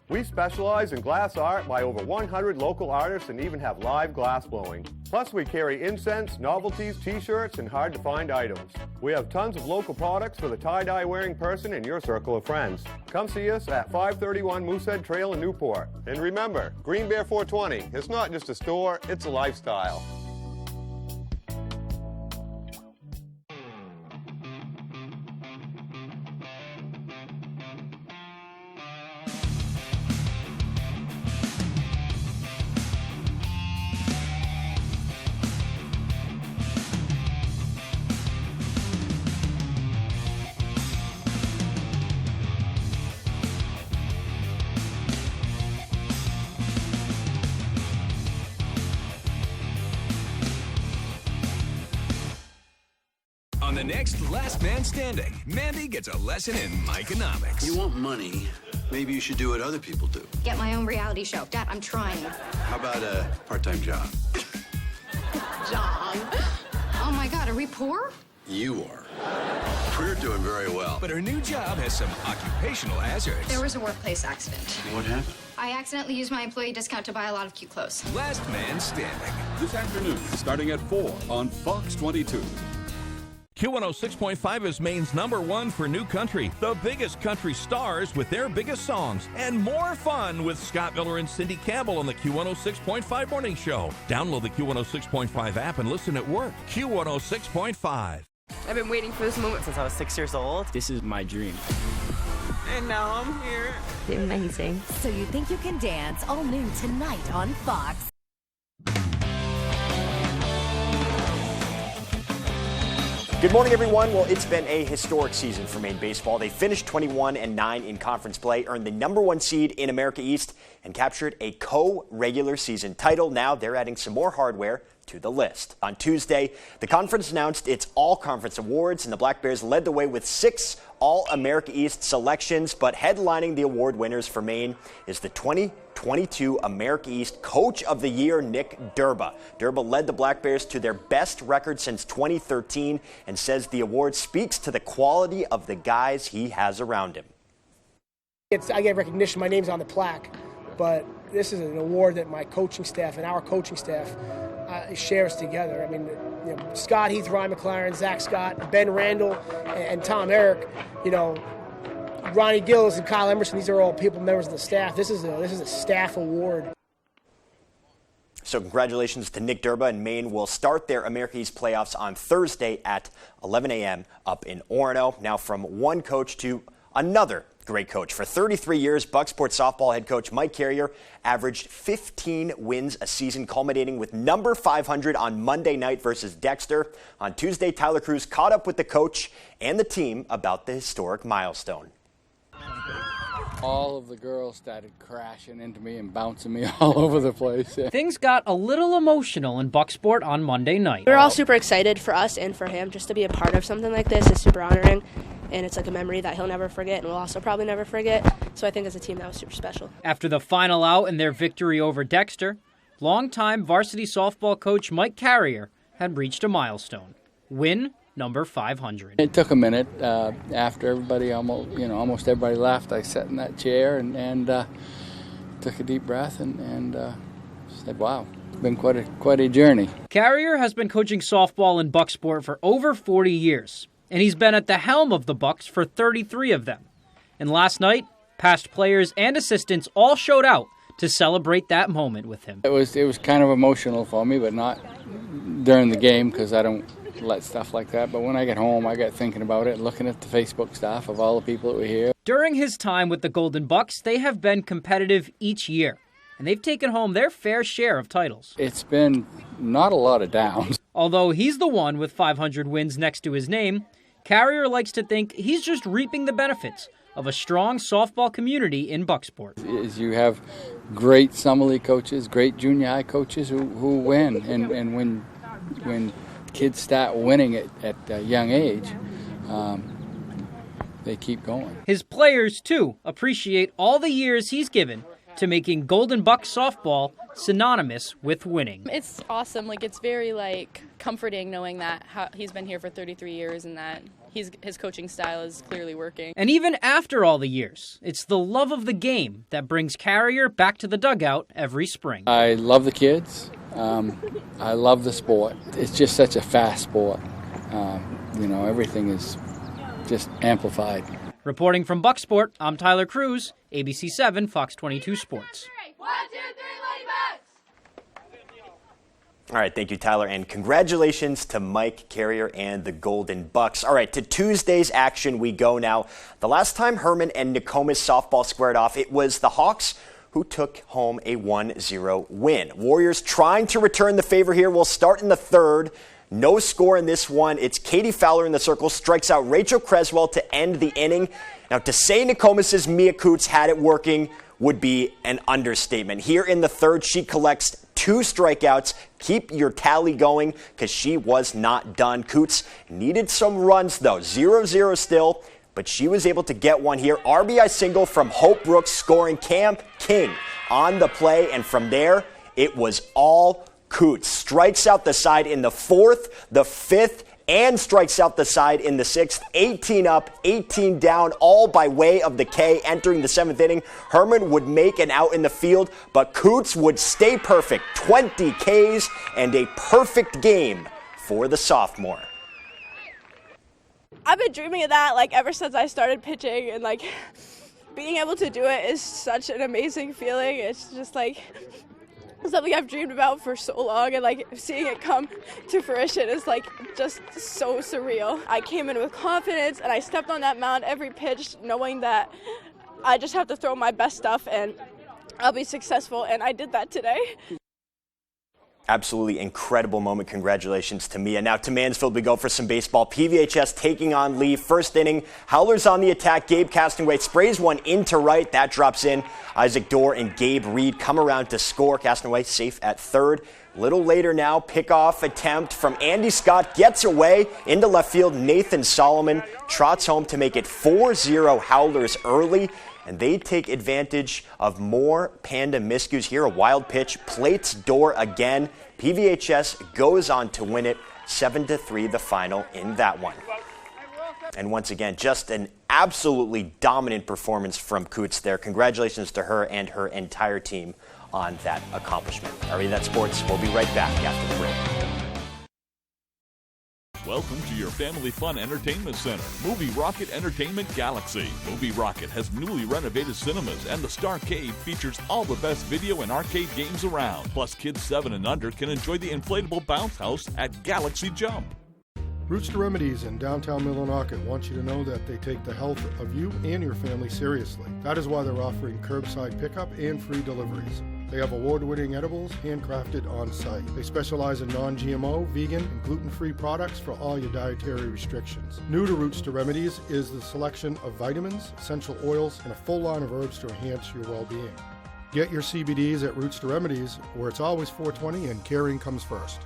We specialize in glass art by over 100 local artists and even have live glass blowing. Plus, we carry incense, novelties, t-shirts, and hard-to-find items. We have tons of local products for the tie-dye wearing person in your circle of friends. Come see us at 531 Moosehead Trail in Newport. And remember, Green Bear 420, it's not just a store, it's a lifestyle. On the next Last Man Standing, Mandy gets a lesson in Mikeonomics. You want money? Maybe you should do what other people do. Get my own reality show. Dad, I'm trying. How about a part-time job? John. Oh my God, are we poor? You are. We're doing very well. But her new job has some occupational hazards. There was a workplace accident. What happened? I accidentally used my employee discount to buy a lot of cute clothes. Last Man Standing. This afternoon, starting at 4 on Fox 22. Q106.5 is Maine's #1 for new country. The biggest country stars with their biggest songs. And more fun with Scott Miller and Cindy Campbell on the Q106.5 Morning Show. Download the Q106.5 app and listen at work. Q106.5. I've been waiting for this moment since I was 6 years old. This is my dream. And now I'm here. Amazing. So You Think You Can Dance, all new tonight on Fox. Good morning, everyone. Well, it's been a historic season for Maine baseball. They finished 21-9 in conference play, earned the #1 seed in America East, and captured a co-regular season title. Now they're adding some more hardware to the list. On Tuesday, the conference announced its all-conference awards, and the Black Bears led the way with 6 All-America East selections, but headlining the award winners for Maine is the 2022 America East Coach of the Year, Nick Durba. Durba led the Black Bears to their best record since 2013 and says the award speaks to the quality of the guys he has around him. I get recognition, my name's on the plaque, but this is an award that my coaching staff and our coaching staff shares together. I mean, you know, Scott Heath, Ryan McLaren, Zach Scott, Ben Randall, and Tom Eric, you know, Ronnie Gillis and Kyle Emerson, these are all people, members of the staff. This is a staff award. So congratulations to Nick Durba, and Maine will start their America East playoffs on Thursday at 11 a.m. up in Orono. Now from one coach to another great coach. For 33 years, Bucksport softball head coach Mike Carrier averaged 15 wins a season, culminating with number 500 on Monday night versus Dexter. On Tuesday, Tyler Cruz caught up with the coach and the team about the historic milestone. All of the girls started crashing into me and bouncing me all over the place. Things got a little emotional in Bucksport on Monday night. We were all super excited for us and for him. Just to be a part of something like this is super honoring, and it's like a memory that he'll never forget and we'll also probably never forget. So I think as a team that was super special. After the final out in their victory over Dexter, longtime varsity softball coach Mike Carrier had reached a milestone. Win number 500. It took a minute after everybody almost everybody left. I sat in that chair and took a deep breath and said, "Wow, it's been quite a journey." Carrier has been coaching softball in Bucksport for over 40 years, and he's been at the helm of the Bucks for 33 of them. And last night, past players and assistants all showed out to celebrate that moment with him. It was kind of emotional for me, but not during the game because I don't let stuff like that. But when I get home, I get thinking about it, looking at the Facebook stuff of all the people that were here. During his time with the Golden Bucks, they have been competitive each year, and they've taken home their fair share of titles. It's been not a lot of downs. Although he's the one with 500 wins next to his name, Carrier likes to think he's just reaping the benefits of a strong softball community in Bucksport. You have great summer league coaches, great junior high coaches who win, and when kids start winning at a young age, they keep going. His players, too, appreciate all the years he's given to making Golden Buck softball synonymous with winning. It's awesome. It's very comforting knowing that he's been here for 33 years and that his coaching style is clearly working. And even after all the years, it's the love of the game that brings Carrier back to the dugout every spring. I love the kids. I love the sport. It's just such a fast sport. Everything is just amplified. Reporting from Bucksport, I'm Tyler Cruz, ABC 7, Fox 22 Sports. 1, 2, 3, Lady Bucks! All right, thank you, Tyler, and congratulations to Mike Carrier and the Golden Bucks. All right, to Tuesday's action we go now. The last time Herman and Nokomis softball squared off, it was the Hawks who took home a 1-0 win. Warriors trying to return the favor here. We'll start in the third. No score in this one. It's Katie Fowler in the circle, strikes out Rachel Creswell to end the inning. Now, to say Nokomis' Mia Coots had it working would be an understatement. Here in the third, she collects 2 strikeouts. Keep your tally going because she was not done. Coots needed some runs, though. 0-0 still, but she was able to get one here. RBI single from Hope Brooks, scoring Cam King on the play, and from there, it was all Coots. Strikes out the side in the 4th, the 5th, and strikes out the side in the 6th. 18 up, 18 down, all by way of the K. Entering the 7th inning, Herman would make an out in the field, but Coots would stay perfect. 20 Ks and a perfect game for the sophomore. I've been dreaming of that ever since I started pitching, and being able to do it is such an amazing feeling. It's just something I've dreamed about for so long, and seeing it come to fruition is just so surreal. I came in with confidence and I stepped on that mound every pitch knowing that I just have to throw my best stuff and I'll be successful, and I did that today. Absolutely incredible moment. Congratulations to Mia. Now to Mansfield we go for some baseball. PVHS taking on Lee. First inning, Howlers on the attack. Gabe Castonway sprays one into right. That drops in. Isaac Dorr and Gabe Reed come around to score. Castonway safe at third. Little later now, pickoff attempt from Andy Scott gets away into left field. Nathan Solomon trots home to make it 4-0 Howlers early. And they take advantage of more Panda miscues here. A wild pitch, plates Dorr again. PVHS goes on to win it 7-3, the final in that one. And once again, just an absolutely dominant performance from Coots there. Congratulations to her and her entire team on that accomplishment. All right, that's sports. We'll be right back after the break. Welcome to your family fun entertainment center, Movie Rocket Entertainment Galaxy. Movie Rocket has newly renovated cinemas, and the Starcade features all the best video and arcade games around. Plus, kids 7 and under can enjoy the inflatable bounce house at Galaxy Jump. Roots to Remedies in downtown Millinocket wants you to know that they take the health of you and your family seriously. That is why they're offering curbside pickup and free deliveries. They have award-winning edibles handcrafted on-site. They specialize in non-GMO, vegan, and gluten-free products for all your dietary restrictions. New to Roots to Remedies is the selection of vitamins, essential oils, and a full line of herbs to enhance your well-being. Get your CBDs at Roots to Remedies, where it's always 420 and caring comes first.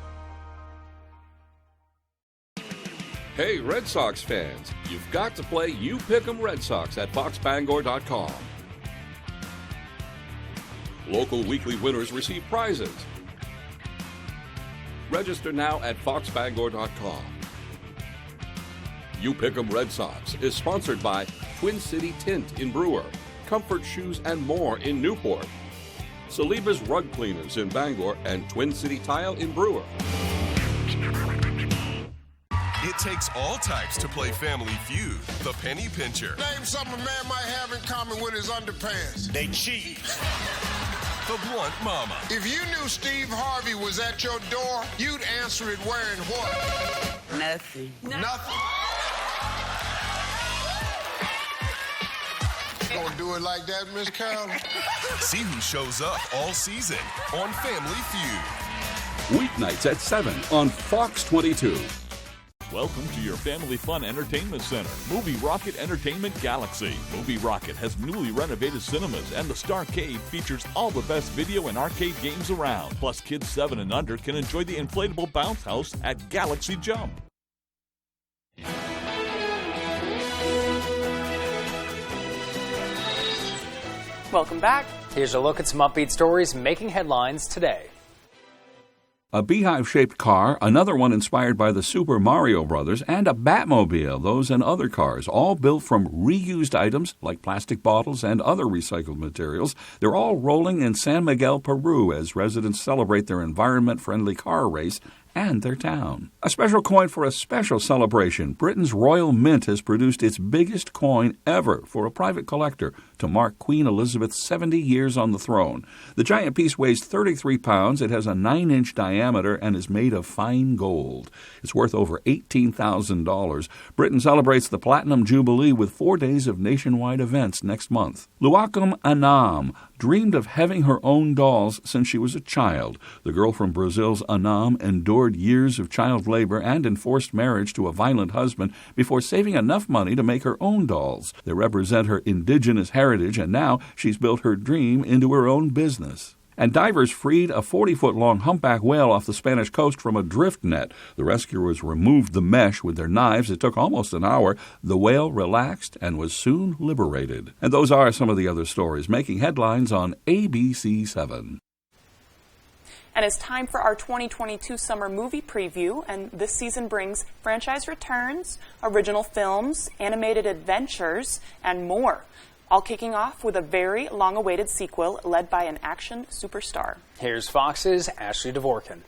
Hey, Red Sox fans, you've got to play You Pick 'em Red Sox at foxbangor.com. Local weekly winners receive prizes. Register now at foxbangor.com. You Pick 'em Red Sox is sponsored by Twin City Tint in Brewer, Comfort Shoes and More in Newport, Saliba's Rug Cleaners in Bangor, and Twin City Tile in Brewer. It takes all types to play Family Feud. The Penny Pincher. Name something a man might have in common with his underpants. They cheap. The Blunt Mama. If you knew Steve Harvey was at your door, you'd answer it wearing what? Nothing. Nothing. Gonna do it like that, Miss Carol? See who shows up all season on Family Feud. Weeknights at 7 on Fox 22. Welcome to your family fun entertainment center, Movie Rocket Entertainment Galaxy. Movie Rocket has newly renovated cinemas, and the Starcade features all the best video and arcade games around. Plus, kids 7 and under can enjoy the inflatable bounce house at Galaxy Jump. Welcome back. Here's a look at some upbeat stories making headlines today. A beehive-shaped car, another one inspired by the Super Mario Brothers, and a Batmobile, those and other cars, all built from reused items like plastic bottles and other recycled materials. They're all rolling in San Miguel, Peru, as residents celebrate their environment-friendly car race and their town. A special coin for a special celebration. Britain's Royal Mint has produced its biggest coin ever for a private collector to mark Queen Elizabeth's 70 years on the throne. The giant piece weighs 33 pounds. It has a 9-inch diameter and is made of fine gold. It's worth over $18,000. Britain celebrates the Platinum Jubilee with 4 days of nationwide events next month. Luakum Anam dreamed of having her own dolls since she was a child. The girl from Brazil's Anam endured years of child labor and enforced marriage to a violent husband before saving enough money to make her own dolls. They represent her indigenous heritage, and now she's built her dream into her own business. And divers freed a 40-foot-long humpback whale off the Spanish coast from a drift net. The rescuers removed the mesh with their knives. It took almost an hour. The whale relaxed and was soon liberated. And those are some of the other stories making headlines on ABC7. And it's time for our 2022 summer movie preview, and this season brings franchise returns, original films, animated adventures, and more. All kicking off with a very long-awaited sequel led by an action superstar. Here's Fox's Ashley Dvorkin.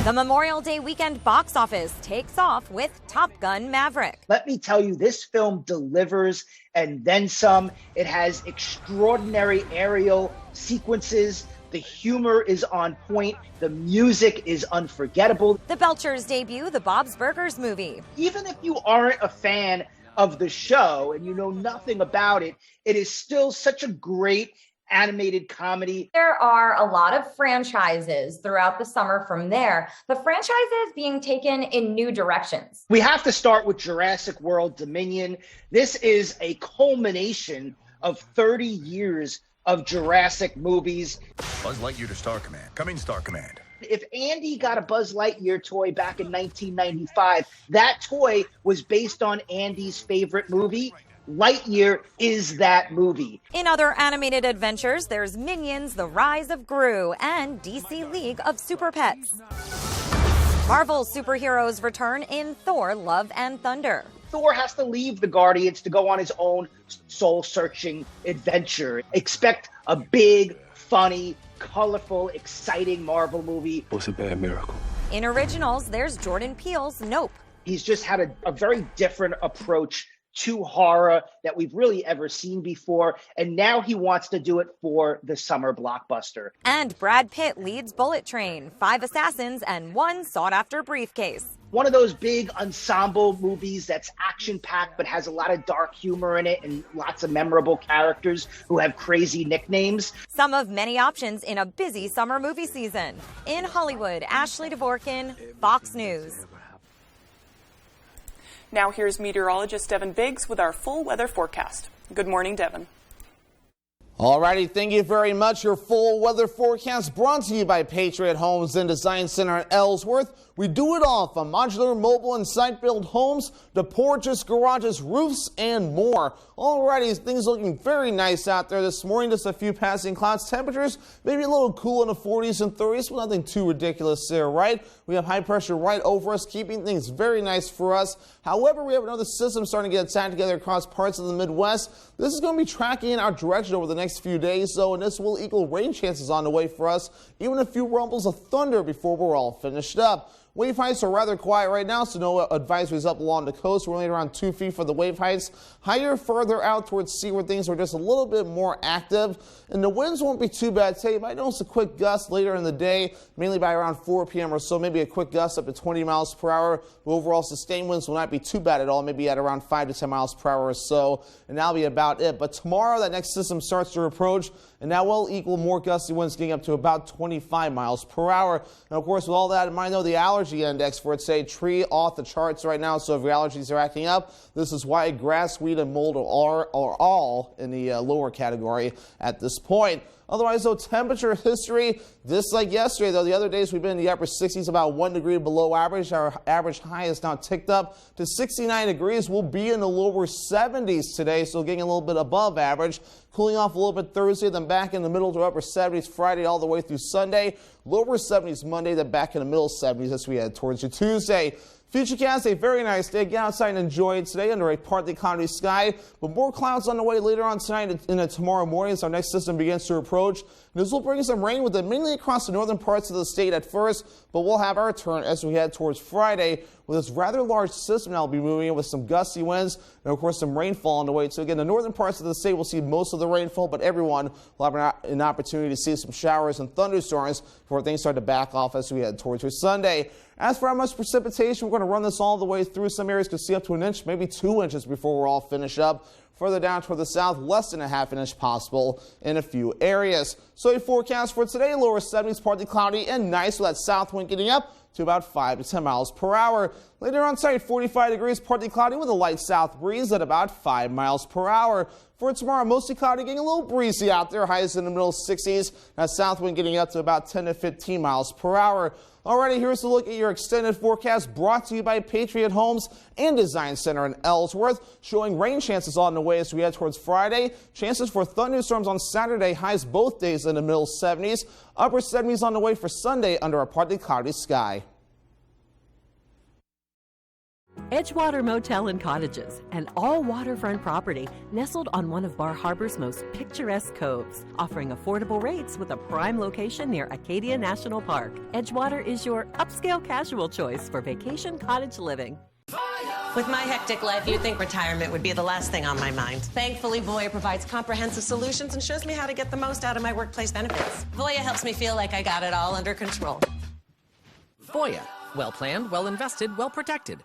The Memorial Day weekend box office takes off with Top Gun Maverick. Let me tell you, this film delivers and then some. It has extraordinary aerial sequences. The humor is on point. The music is unforgettable. The Belchers debut the Bob's Burgers movie. Even if you aren't a fan of the show and you know nothing about it, it is still such a great animated comedy. There are a lot of franchises throughout the summer from there, but franchises being taken in new directions. We have to start with Jurassic World Dominion. This is a culmination of 30 years of Jurassic movies. Buzz Lightyear to Star Command. Coming, Star Command. If Andy got a Buzz Lightyear toy back in 1995, that toy was based on Andy's favorite movie. Lightyear is that movie. In other animated adventures, there's Minions, The Rise of Gru, and DC League of Super Pets. Marvel superheroes return in Thor, Love and Thunder. Thor has to leave the Guardians to go on his own soul-searching adventure. Expect a big, funny, colorful, exciting Marvel movie. What's a bad miracle? In originals, there's Jordan Peele's Nope. He's just had a very different approach to horror that we've really ever seen before, and now he wants to do it for the summer blockbuster. And Brad Pitt leads Bullet Train, 5 assassins and 1 sought-after briefcase. One of those big ensemble movies that's action-packed but has a lot of dark humor in it and lots of memorable characters who have crazy nicknames. Some of many options in a busy summer movie season. In Hollywood, Ashley Dvorkin, Fox News. Now here's meteorologist Devin Biggs with our full weather forecast. Good morning, Devin. Alrighty, thank you very much. Your full weather forecast brought to you by Patriot Homes and Design Center in Ellsworth. We do it all from modular, mobile, and site-built homes to porches, garages, roofs, and more. Alrighty, things looking very nice out there this morning. Just a few passing clouds. Temperatures maybe a little cool in the 40s and 30s, but nothing too ridiculous there, right? We have high pressure right over us, keeping things very nice for us. However, we have another system starting to get attacked together across parts of the Midwest. This is going to be tracking in our direction over the next few days, though, and this will equal rain chances on the way for us, even a few rumbles of thunder before we're all finished up. Wave heights are rather quiet right now, so no advisories up along the coast. We're only around 2 feet for the wave heights. Higher further out towards sea where things are just a little bit more active. And the winds won't be too bad today. You might notice a quick gust later in the day, mainly by around 4 p.m. or so, maybe a quick gust up to 20 miles per hour. The overall sustained winds will not be too bad at all, maybe at around 5 to 10 miles per hour or so. And that'll be about it. But tomorrow, that next system starts to approach, and that will equal more gusty winds getting up to about 25 miles per hour. And of course, with all that in mind, though, the allergy index for it's a tree off the charts right now. So if your allergies are acting up, this is why grass, weed, and mold are all in the lower category at this point. Otherwise, though, temperature history, just like yesterday, though, the other days we've been in the upper 60s, about 1 degree below average. Our average high is now ticked up to 69 degrees. We'll be in the lower 70s today, so getting a little bit above average. Cooling off a little bit Thursday, then back in the middle to upper 70s Friday all the way through Sunday. Lower 70s Monday, then back in the middle 70s as we head towards your Tuesday. Futurecast, a very nice day. Get outside and enjoy it today under a partly cloudy sky, but more clouds on the way later on tonight and into tomorrow morning as our next system begins to approach. And this will bring some rain with it, mainly across the northern parts of the state at first, but we'll have our turn as we head towards Friday with this rather large system that will be moving in with some gusty winds and, of course, some rainfall on the way. So, again, the northern parts of the state will see most of the rainfall, but everyone will have an opportunity to see some showers and thunderstorms before things start to back off as we head towards your Sunday. As for how much precipitation, we're going to run this all the way through. Some areas could see up to an inch, maybe 2 inches before we're all finished up. Further down toward the south, less than a half an inch possible in a few areas. So a forecast for today, lower 70s, partly cloudy and nice with that south wind getting up to about 5 to 10 miles per hour. Later on site, 45 degrees, partly cloudy with a light south breeze at about 5 miles per hour. For tomorrow, mostly cloudy, getting a little breezy out there, highs in the middle 60s. That south wind getting up to about 10 to 15 miles per hour. Alrighty, here's a look at your extended forecast brought to you by Patriot Homes and Design Center in Ellsworth, showing rain chances on the way as we head towards Friday. Chances for thunderstorms on Saturday, highs both days in the middle 70s. Upper 70s on the way for Sunday under a partly cloudy sky. Edgewater Motel and Cottages, an all-waterfront property nestled on one of Bar Harbor's most picturesque coves, offering affordable rates with a prime location near Acadia National Park. Edgewater is your upscale casual choice for vacation cottage living. With my hectic life, you'd think retirement would be the last thing on my mind. Thankfully, Voya provides comprehensive solutions and shows me how to get the most out of my workplace benefits. Voya helps me feel like I got it all under control. Voya, well-planned, well-invested, well-protected.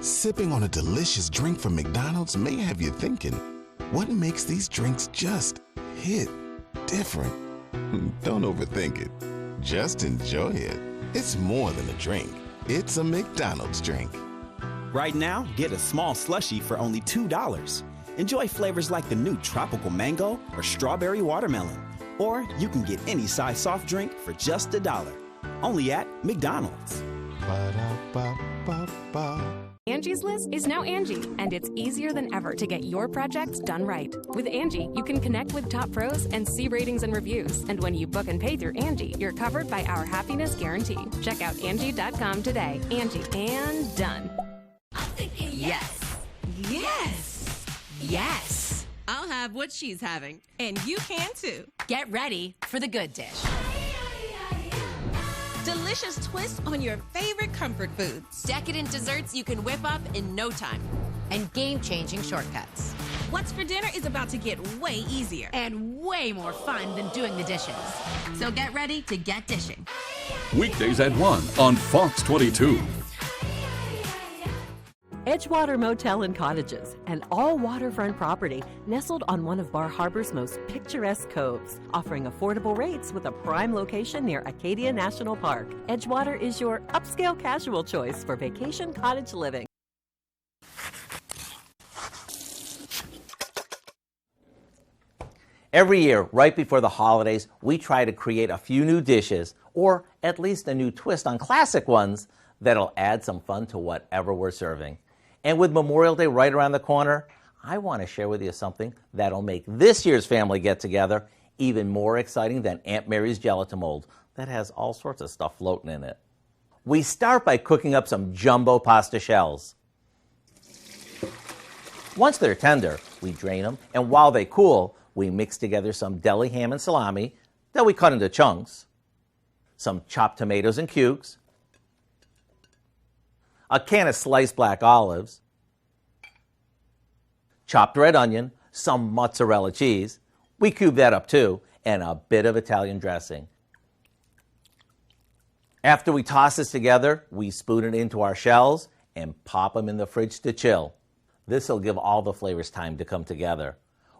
Sipping on a delicious drink from McDonald's may have you thinking, what makes these drinks just hit? different. Don't overthink it. Just enjoy it. It's more than a drink. It's a McDonald's drink. Right now, get a small slushie for only $2. Enjoy flavors like the new tropical mango or strawberry watermelon. Or you can get any size soft drink for just $1. Only at McDonald's. Ba-da-ba-ba-ba. Angie's List is now Angie, and it's easier than ever to get your projects done right. With Angie, you can connect with top pros and see ratings and reviews. And when you book and pay through Angie, you're covered by our happiness guarantee. Check out Angie.com today. Angie, and done. I'm thinking yes. Yes! Yes! I'll have what she's having. And you can too. Get ready for the good dish. Delicious twist on your favorite comfort foods. Decadent desserts you can whip up in no time. And game-changing shortcuts. What's for dinner is about to get way easier. And way more fun than doing the dishes. So get ready to get dishing. Weekdays at 1 on Fox 22. Edgewater Motel and Cottages, an all-waterfront property nestled on one of Bar Harbor's most picturesque coves, offering affordable rates with a prime location near Acadia National Park. Edgewater is your upscale casual choice for vacation cottage living. Every year, right before the holidays, we try to create a few new dishes, or at least a new twist on classic ones that'll add some fun to whatever we're serving. And with Memorial Day right around the corner, I want to share with you something that'll make this year's family get-together even more exciting than Aunt Mary's gelatin mold that has all sorts of stuff floating in it. We start by cooking up some jumbo pasta shells. Once they're tender, we drain them, and while they cool, we mix together some deli ham and salami that we cut into chunks, some chopped tomatoes and cubes, a can of sliced black olives, chopped red onion, some mozzarella cheese, we cube that up too, and a bit of Italian dressing. After we toss this together, we spoon it into our shells and pop them in the fridge to chill. This will give all the flavors time to come together.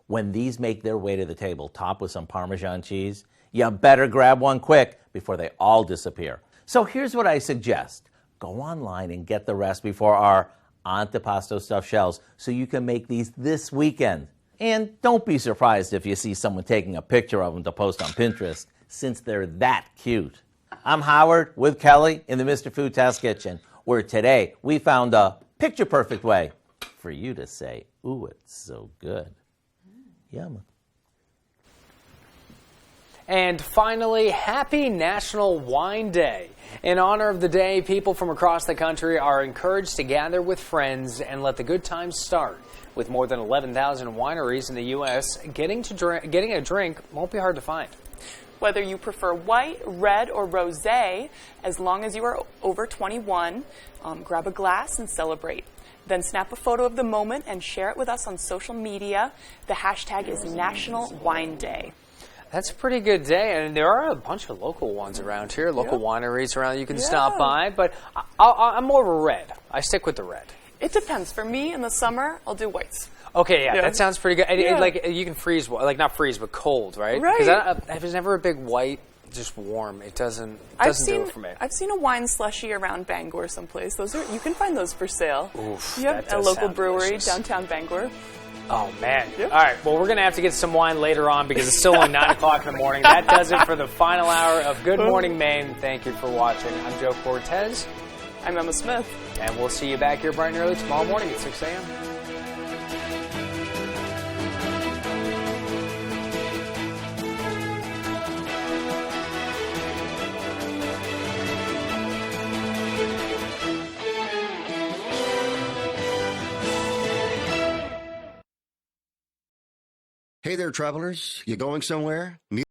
When these make their way to the table, topped with some Parmesan cheese, you better grab one quick before they all disappear. So here's what I suggest. Go online and get the recipe for our antipasto stuffed shells so you can make these this weekend. And don't be surprised if you see someone taking a picture of them to post on Pinterest, since they're that cute. I'm Howard with Kelly in the Mr. Food Test Kitchen, where today we found a picture-perfect way for you to say, ooh, it's so good. Yum. And finally, happy National Wine Day. In honor of the day, people from across the country are encouraged to gather with friends and let the good times start. With more than 11,000 wineries in the U.S., getting a drink won't be hard to find. Whether you prefer white, red, or rosé, as long as you are over 21, grab a glass and celebrate. Then snap a photo of the moment and share it with us on social media. The hashtag is National Wine Day. That's a pretty good day, and there are a bunch of local ones around here, local wineries around you can stop by, but I'm more of a red. I stick with the red. It depends. For me, in the summer, I'll do whites. Okay, that sounds pretty good. Like, you can freeze, like not freeze, but cold, right? Right. Because if it's never a big white, just warm, it doesn't do it for me. I've seen a wine slushie around Bangor someplace. You can find those for sale. Oof, yep, a local brewery downtown Bangor. Oh, man. Yep. All right, well, we're going to have to get some wine later on because it's still only 9 o'clock in the morning. That does it for the final hour of Good Morning Maine. Thank you for watching. I'm Joe Cortez. I'm Emma Smith. And we'll see you back here bright and early tomorrow morning at 6 a.m. Hey there, travelers. You going somewhere?